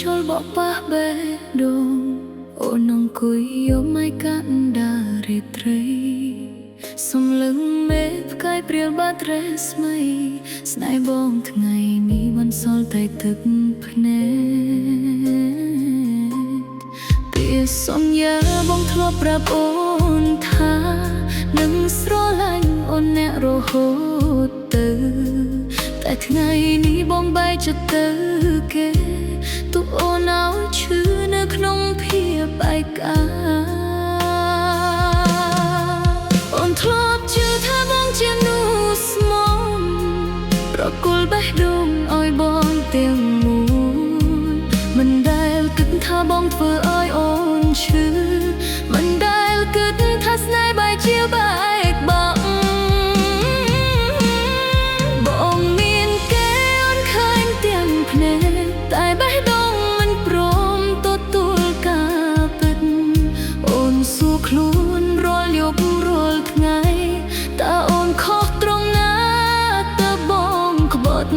ចូលបបះបេះដូងអូនអង្គុយយកម៉ៃកាន់ដារីត្រីសំលឹងមេផ្កាយព្រាលបាត់រេស្មីស្នេហ៍បងថ្ងៃនេះបន្សល់តែទឹកភ្នែកពីសន្យាបងធ្លាប់ប្រាប់អូនថានឹងស្រឡាញ់អូនអ្នករហូតទៅតែថ្ងៃនេះបងបែកចិត្តទៅគេទុកអូនឲ្យឈឺនៅក្នុងភាពឯកាអូនធ្លាប់ជឿថាបងជាមនុស្សស្មោះប្រគល់បេះដូងឲ្យបងទាំងមួយមិនដែលគិតថាបងធ្វើឲ្យអូនឈឺមិនដែលគិតថាស្នេហ៍បែកជាបែកបាក់បងមានគេអូនឃើញទាំងភ្នែកតែបេះដូងមិនព្រមទទួលការពិតអូនសួរខ្លួនរាល់យប់រាល់ថ្ងៃតើអូនខុសត្រង់ណាតើបងក្បត់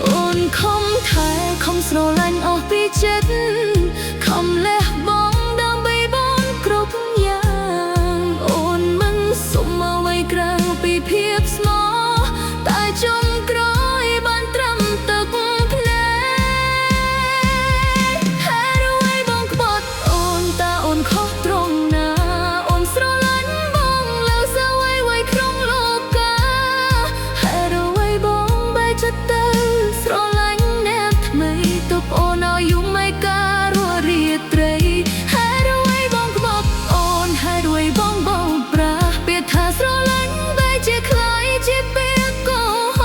អូនខំថែខំស្រឡាញ់អស់ពីចិត្តខំលះបង់ដើម្បីបងគ្រប់យ៉ាងអូនមិនសុំអ្វីក្រៅពីភាពស្មោះតែចុងក្រោយបានត្រឹមទឹកភ្នែកហេតុអ្វីបងក្បត់អូនតើអូនខុសត្រង់ណាអូនស្រឡាញ់បងលើសអ្វីក្នុងលោកាហេតុអ្វីបងបែកចិត្តទៅស្រឡាញ់អ្នកថ្មីទុកអូនឲ្យយំមិនការរស់រាត្រីហេតុអ្វីបងក្បត់អូនហេតុអ្វីបងបោកប្រាស់ពាក្យថាស្រឡាញ់បែកជាខ្លាយជាពាក្យកុហ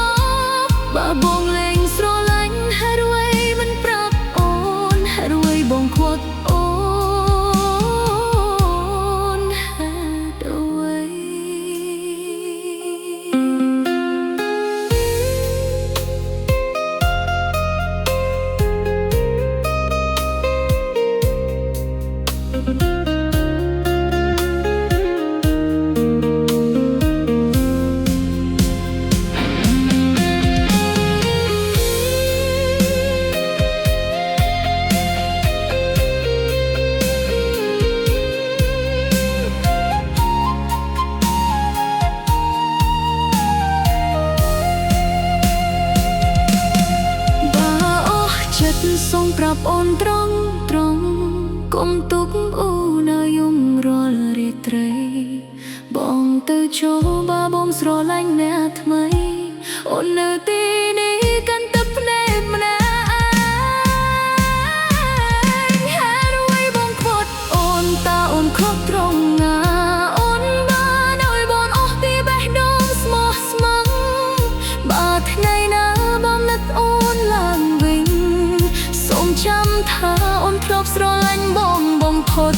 កបើបងលែងស្រឡាញ់ហេតុអ្វីមិនប្រាប់អូនហេតុអ្វីបងខ្វត់អូនហេតុអ្វីសូមប្រាប់អូនត្រង់កុំទុកអូនឲ្យយំរាល់រាត្រីបងទៅចូលបើបងស្រឡាញ់អ្នកថ្មីអូននៅទីនេះកាន់តែភ្នែកម្នាក់ហេតុអ្វីបងខ្វត់អូនតើអូនខុសត្រង់ណាអូនបានឲ្យបងអស់ពីបេះដូងស្មោះស្ម័គ្របើថ្ងៃណាបងនឹកអូនឡើងវិញសូមចាំថាអូនធ្លាប់ស្រឡាញ់បងបំផុត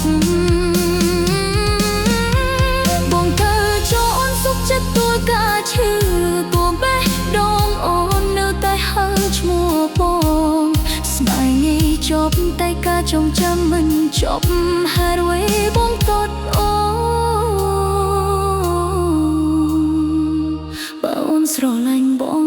បងទៅចូលអូនសុខចិត្តទួលការឈឺទួបេះដូងអូននៅតែហៅឈ្មោះបងស្បែកងាយចប់តែការចងចាំមិនចប់ហេតុអ្វីបងតត់អូនបើអូនស្រឡាញ់បង